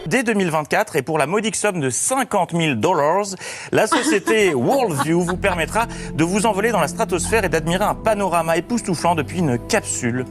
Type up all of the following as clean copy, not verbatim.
Dès 2024, et pour la modique somme de $50 000, la société Worldview vous permettra de vous envoler dans la stratosphère et d'admirer un panorama époustouflant depuis une capsule.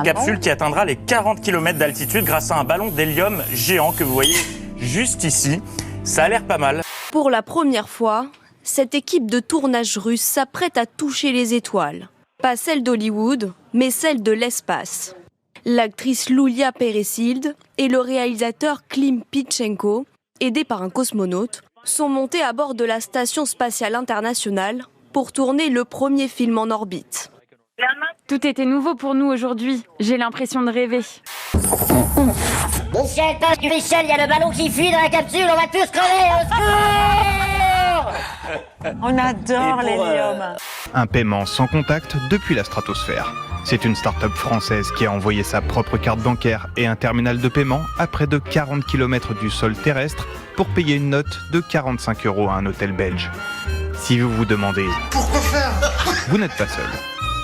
Capsule qui atteindra les 40 km d'altitude grâce à un ballon d'hélium géant que vous voyez juste ici. Ça a l'air pas mal. Pour la première fois, cette équipe de tournage russe s'apprête à toucher les étoiles. Pas celle d'Hollywood, mais celle de l'espace. L'actrice Loulia Peresild et le réalisateur Klim Pitchenko, aidés par un cosmonaute, sont montés à bord de la Station spatiale internationale pour tourner le premier film en orbite. Tout était nouveau pour nous aujourd'hui. J'ai l'impression de rêver. Mon ciel, du Michel, il y a le ballon qui fuit dans la capsule, on va tous crever, au secours! On adore l'hélium. Un paiement sans contact depuis la stratosphère. C'est une start-up française qui a envoyé sa propre carte bancaire et un terminal de paiement à près de 40 km du sol terrestre pour payer une note de 45 € à un hôtel belge. Si vous vous demandez « Pourquoi faire ?» Vous n'êtes pas seul.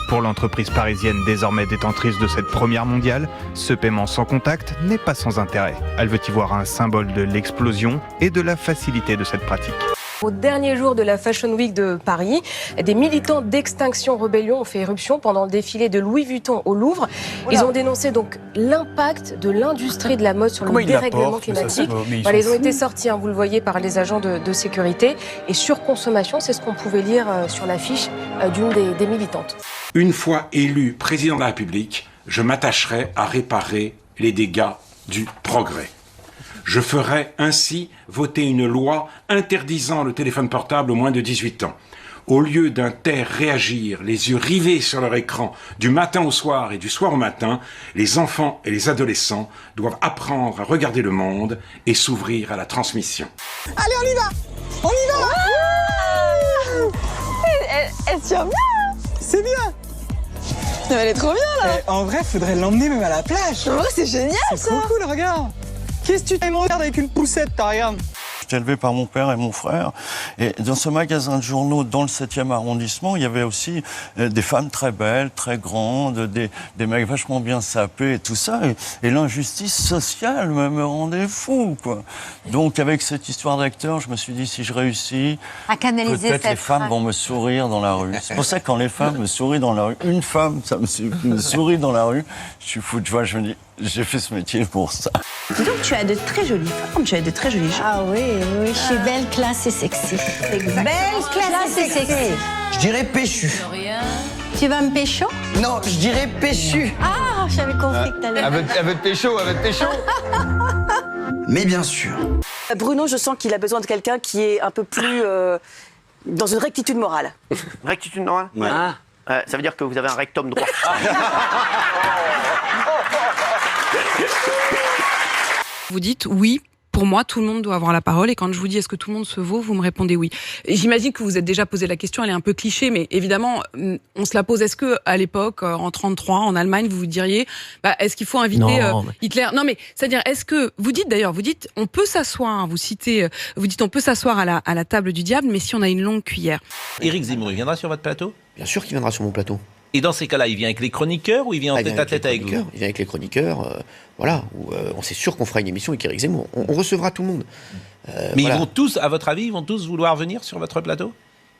Pour l'entreprise parisienne désormais détentrice de cette première mondiale, ce paiement sans contact n'est pas sans intérêt. Elle veut y voir un symbole de l'explosion et de la facilité de cette pratique. Au dernier jour de la Fashion Week de Paris, des militants d'Extinction Rebellion ont fait éruption pendant le défilé de Louis Vuitton au Louvre. Ils ont dénoncé donc l'impact de l'industrie de la mode sur le dérèglement climatique. Ils ont été sortis, vous le voyez, par les agents de sécurité. Et surconsommation, c'est ce qu'on pouvait lire sur l'affiche d'une des militantes. Une fois élu président de la République, je m'attacherai à réparer les dégâts du progrès. Je ferai ainsi voter une loi interdisant le téléphone portable aux moins de 18 ans. Au lieu d'un taire réagir, les yeux rivés sur leur écran, du matin au soir et du soir au matin, les enfants et les adolescents doivent apprendre à regarder le monde et s'ouvrir à la transmission. Allez, on y va! On y va! Elle tient bien! C'est bien! Non, elle est trop bien, là! En vrai, faudrait l'emmener même à la plage! En vrai, c'est génial, ça! C'est trop cool, regarde! Qu'est-ce que tu me regardes avec une poussette, regarde? J'étais élevé par mon père et mon frère. Et dans ce magasin de journaux, dans le 7e arrondissement, il y avait aussi des femmes très belles, très grandes, des mecs vachement bien sapés et tout ça. Et l'injustice sociale me rendait fou, quoi. Donc, avec cette histoire d'acteur, je me suis dit, si je réussis, à canaliser peut-être les femmes vont me sourire dans la rue. C'est pour ça que quand les femmes me sourient dans la rue, une femme, ça me sourit dans la rue, je suis fou de joie, je me dis, j'ai fait ce métier pour ça. Dis donc, tu as de très jolies femmes, tu as de très jolies gens. Ah oui, je suis belle, classe et sexy. Exactement. Belle, classe et sexy. Je dirais péchu. Tu vas me pécho? Non, je dirais péchu. Ah, j'avais compris que t'allais... Elle veut te pécho. Mais bien sûr. Bruno, je sens qu'il a besoin de quelqu'un qui est un peu plus dans une rectitude morale. Rectitude morale? Ouais. Ça veut dire que vous avez un rectum droit. Vous dites oui. Pour moi, tout le monde doit avoir la parole. Et quand je vous dis est-ce que tout le monde se vaut, vous me répondez oui. J'imagine que vous vous êtes déjà posé la question, elle est un peu cliché, mais évidemment, on se la pose. Est-ce que à l'époque, en 33, en Allemagne, vous vous diriez, est-ce qu'il faut inviter Hitler? Non, mais c'est-à-dire, est-ce que vous dites on peut s'asseoir. Vous dites on peut s'asseoir à la table du diable, mais si on a une longue cuillère. Éric Zemmour, il viendra sur votre plateau? Bien sûr qu'il viendra sur mon plateau. Et dans ces cas-là, il vient avec les chroniqueurs ou il vient en tête-à-tête avec vous? Il vient avec les chroniqueurs, on sait sûr qu'on fera une émission avec Éric Zemmour. On recevra tout le monde. Mais ils vont tous, à votre avis, ils vont tous vouloir venir sur votre plateau?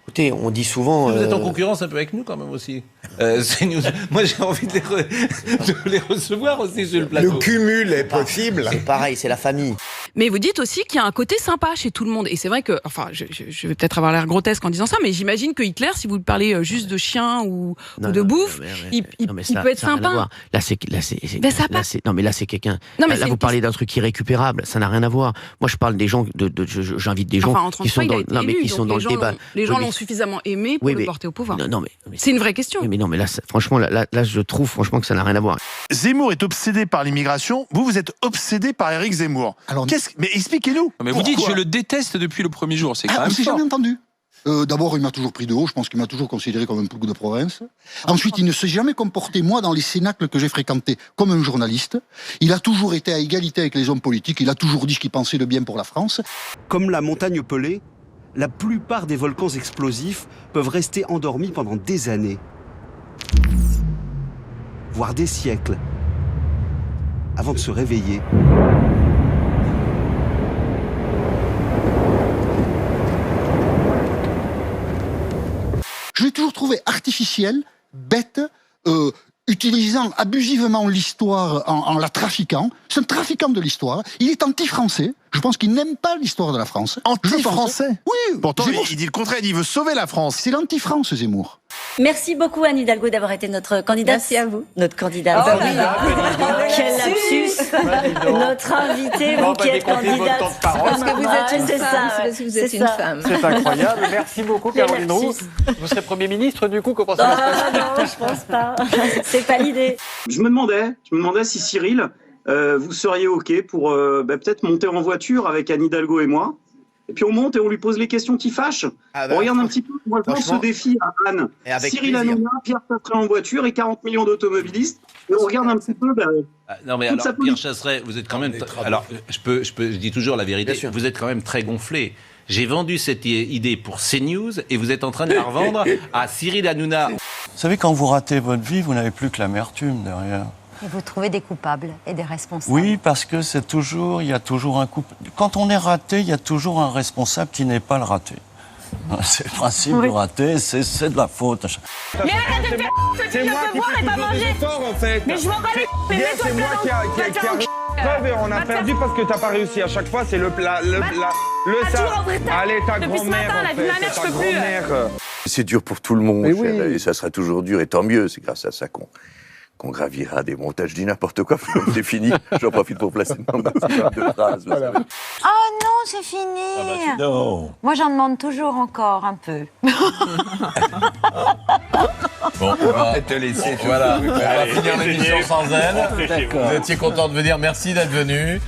Écoutez, on dit souvent... Vous êtes en concurrence un peu avec nous quand même aussi. Moi j'ai envie de les recevoir aussi sur le plateau. Le cumul est possible. C'est pareil, c'est la famille. Mais vous dites aussi qu'il y a un côté sympa chez tout le monde. Et c'est vrai que, je vais peut-être avoir l'air grotesque en disant ça, mais j'imagine que Hitler, si vous lui parlez juste de chien ou de bouffe, il peut être sympa. Là, c'est quelqu'un. Là, vous parlez d'un truc irrécupérable. Ça n'a rien à voir. Moi, je parle des gens. J'invite des gens qui sont dans le débat. Les gens l'ont suffisamment aimé pour le porter au pouvoir. C'est une vraie question. Mais non, mais là, franchement, là, je trouve franchement que ça n'a rien à voir. Zemmour est obsédé par l'immigration. Vous êtes obsédé par Éric Zemmour. Alors, mais expliquez-nous. Mais vous dites, je le déteste depuis le premier jour. C'est quand même on s'est fort. jamais entendu. D'abord, il m'a toujours pris de haut. Je pense qu'il m'a toujours considéré comme un pouc de province. Ensuite, il ne s'est jamais comporté, moi, dans les cénacles que j'ai fréquentés, comme un journaliste. Il a toujours été à égalité avec les hommes politiques. Il a toujours dit ce qu'il pensait de bien pour la France. Comme la montagne Pelée, la plupart des volcans explosifs peuvent rester endormis pendant des années, voire des siècles, avant de se réveiller. Je l'ai toujours trouvé artificiel, bête, utilisant abusivement l'histoire en la trafiquant. C'est un trafiquant de l'histoire. Il est anti-français. Je pense qu'il n'aime pas l'histoire de la France. Anti-français? Oui. Pourtant, il dit le contraire, il veut sauver la France. C'est l'anti-France, Zemmour. Merci beaucoup Anne Hidalgo d'avoir été notre candidate. Merci à vous. Notre candidate. Quel lapsus. Notre invité, vous qui êtes candidate. Parce que vous êtes une C'est femme. ça, C'est parce que vous êtes une femme. C'est incroyable. Merci beaucoup, Caroline Roux. Vous serez Premier ministre, du coup, comment ça va se passer? Non, je pense pas. C'est pas l'idée. Je me demandais si Cyril, vous seriez OK pour peut-être monter en voiture avec Anne Hidalgo et moi. Et puis on monte et on lui pose les questions qui fâchent. On regarde un petit peu, moi je lance ce défi à Anne. Cyril Hanouna, Pierre Chasseret en voiture et 40 millions d'automobilistes. Et on regarde un petit peu... non mais alors, Pierre Chasseret, vous êtes quand même... Alors, je dis toujours la vérité, vous êtes quand même très gonflé. J'ai vendu cette idée pour CNews et vous êtes en train de la revendre à Cyril Hanouna. Vous savez, quand vous ratez votre vie, vous n'avez plus que l'amertume derrière. Et vous trouvez des coupables et des responsables. Oui, parce que il y a toujours un coup. Quand on est raté, il y a toujours un responsable qui n'est pas le raté. C'est le principe du raté, c'est de la faute. Mais arrête de faire ce type de boire et pas manger. En fait. Mais je m'en bats les mais mets-toi c'est moi qui a et on a perdu parce que t'as pas réussi à chaque fois, c'est le plat, le ça. Allez, ta grand-mère en fait, ta grand-mère. C'est dur pour tout le monde, et ça sera toujours dur, et tant mieux, c'est grâce à ça qu'on gravira des montages. Je dis n'importe quoi, c'est fini. J'en profite pour placer mon maximum de phrases. Oh non, c'est fini. Non. Moi, j'en demande toujours encore un peu. Bon, on va te laisser. Voilà, on va finir l'émission sans elle. Vous étiez content de venir, merci d'être venu.